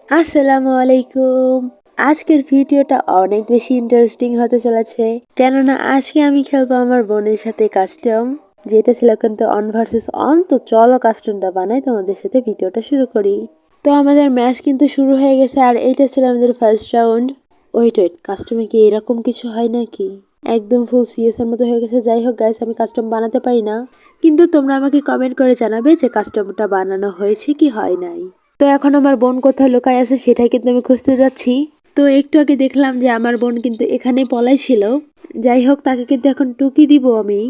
আসসালামু আলাইকুম। আজকের ভিডিওটা অনেক বেশি ইন্টারেস্টিং হতে চলেছে, কেননা আজকে আমি খেলবো আমার বোনের সাথে কাস্টম, যেটা ছিল কিন্তু অন ভার্সেস অন। তো চলো কাস্টমটা বানাই, তোমাদের সাথে ভিডিওটা শুরু করি। তো আমাদের ম্যাচ কিন্তু শুরু হয়ে গেছে, আর এইটা ছিল আমাদের ফার্স্ট রাউন্ড। ওয়েট ওয়েট, কাস্টমে কি এরকম কিছু হয় নাকি? একদম ফুল সিএস এর মতো হয়ে গেছে। যাই হোক গাইস, আমি কাস্টম বানাতে পারি না, কিন্তু তোমরা আমাকে কমেন্ট করে জানাবে যে কাস্টমটা বানানো হয়েছে কি হয় নাই। তো এখন আমার বোন কোথায় লুকায় আছে সেটাই কিন্তু আমি খুঁজতে যাচ্ছি। তো একটু আগে দেখলাম যে আমার বোন কিন্তু এখানে পলাইছিল। যাই হোক, তাকে কিন্তু এখন টুকি দিব আমি,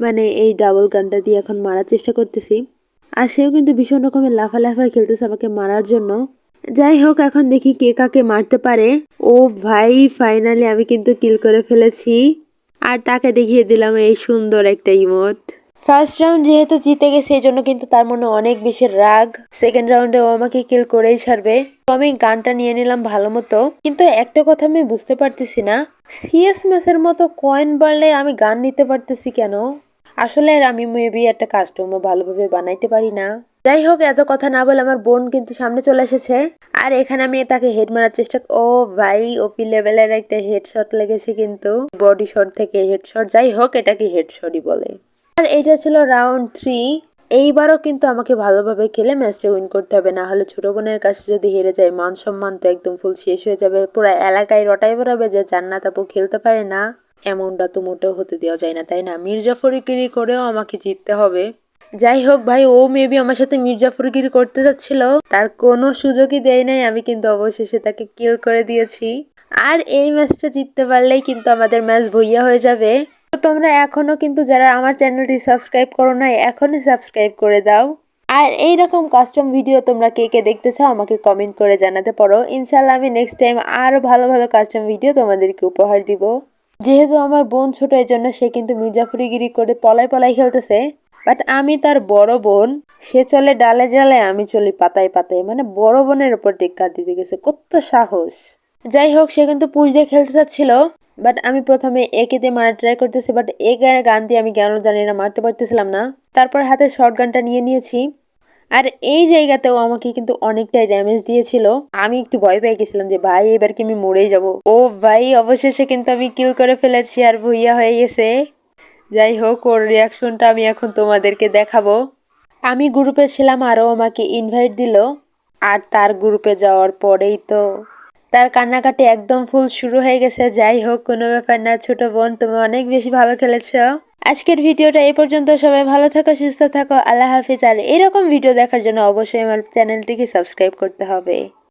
মানে এই ডাবল গানটা দিয়ে এখন মারার চেষ্টা করতেছি। আর সেও কিন্তু ভীষণ রকমের লাফালাফায় খেলতেছে আমাকে মারার জন্য। যাই হোক, এখন দেখি কে কাকে মারতে পারে। ও ভাই, ফাইনালি আমি কিন্তু কিল করে ফেলেছি, আর তাকে দেখিয়ে দিলাম এই সুন্দর একটা ইমোট। ফার্স্ট রাউন্ড যেহেতু জিতে গেছে, এই জন্য কিন্তু তার মনে অনেক বেশি রাগ। সেকেন্ড রাউন্ডে ও আমাকে কিল করেই ছাড়বে। তো আমি গানটা নিয়ে নিলাম ভালো মতো, কিন্তু একটা কথা আমি বুঝতে পারতেছি না, সিএস ম্যাচের মতো কয়েন বাড়লে আমি গান নিতে পারতেছি কেন? আসলে আমি মেবি একটা কাস্টমও ভালোভাবে বানাইতে পারি না। যাই হোক, এত কথা না বলে আমার বোন কিন্তু সামনে চলে এসেছে, আর এখানে আমি তাকে হেড মারার চেষ্টা। ও ভাই, ওপি লেভেলের একটা হেডশট লেগেছে, কিন্তু বডি শট থেকে হেডশট। যাই হোক, এটাকে হেডশটই বলে। আর এটা ছিল রাউন্ড 3। এইবারও কিন্তু আমাকে ভালোভাবে খেলে ম্যাচটা উইন করতে হবে, না হলে ছোট বোনের কাছে যদি হেরে যায়, মান সম্মান তো একদম ফুল শেষ হয়ে যাবে। পুরো এলাকায় রটাই বেরোবে যে জান্নাত আপু খেলতে পারে না। এমনটা তো মোটেও হতে দেওয়া যায় না, তাই না? মির্জাফরিগিরি করেও আমাকে জিততে হবে। যাই হোক ভাই, ও মেবি আমার সাথে মির্জাফরগিরি করতে যাচ্ছিল, তার কোনো সুযোগই দেয় নাই। আমি কিন্তু অবশেষে তাকে কিল করে দিয়েছি, আর এই ম্যাচটা জিততে পারলেই কিন্তু আমাদের ম্যাচ ভইয়া হয়ে যাবে। তো তোমরা এখনো কিন্তু যারা আমার চ্যানেলটি সাবস্ক্রাইব করো নাই, এখনই সাবস্ক্রাইব করে দাও। আর এইরকম কাস্টম ভিডিও তোমরা কে কে দেখতে চাও আমাকে কমেন্ট করে জানাতে পারো। ইনশাল্লাহ আমি নেক্সট টাইম আরো ভালো ভালো কাস্টম ভিডিও তোমাদেরকে উপহার দিব। যেহেতু আমার বোন ছোট, এই জন্য সে কিন্তু মির্জাফরিগিরি করে পলাই পলাই খেলতেছে। বাট আমি তার বড় বোন, সে চলে ডালে ডালে, আমি চলি পাতায় পাতায়। মানে বড় বোনের উপর টেক্কা দিতে গেছে, কত সাহস! যাই হোক, সে কিন্তু পুশ দিয়ে খেলতে চাচ্ছিল, বাট আমি প্রথমে একে দিয়ে মারা ট্রাই করতেছি, বাট এ গান দিয়ে আমি কেন জানি না মারতে পারতেছিলাম না। তারপর হাতে শর্ট গানটা নিয়ে নিয়েছি, আর এই জায়গাতেও আমাকে কিন্তু অনেকটাই ড্যামেজ দিয়েছিল। আমি একটু ভয় পেয়ে গেছিলাম যে ভাই এবার কি আমি মরেই যাব। ও ভাই, অবশেষে কিন্তু আমি কিল করে ফেলেছি, আর ভুইয়া হয়ে গেছে। যাই হোক, ওর রিয়াকশনটা আমি এখন তোমাদেরকে দেখাবো। আমি গ্রুপে ছিলাম, আরও আমাকে ইনভাইট দিল, আর তার গ্রুপে যাওয়ার পরেই তো তার কান্নাকাটি একদম ফুল শুরু হয়ে গেছে। যাই হোক, কোনো ব্যাপার না ছোট বোন, তুমি অনেক বেশি ভালো খেলেছো। আজকের ভিডিওটা এই পর্যন্ত। সবাই ভালো থাকো, সুস্থ থাকো, আল্লাহ হাফিজ। আর এরকম ভিডিও দেখার জন্য অবশ্যই আমার চ্যানেলটিকে সাবস্ক্রাইব করতে হবে।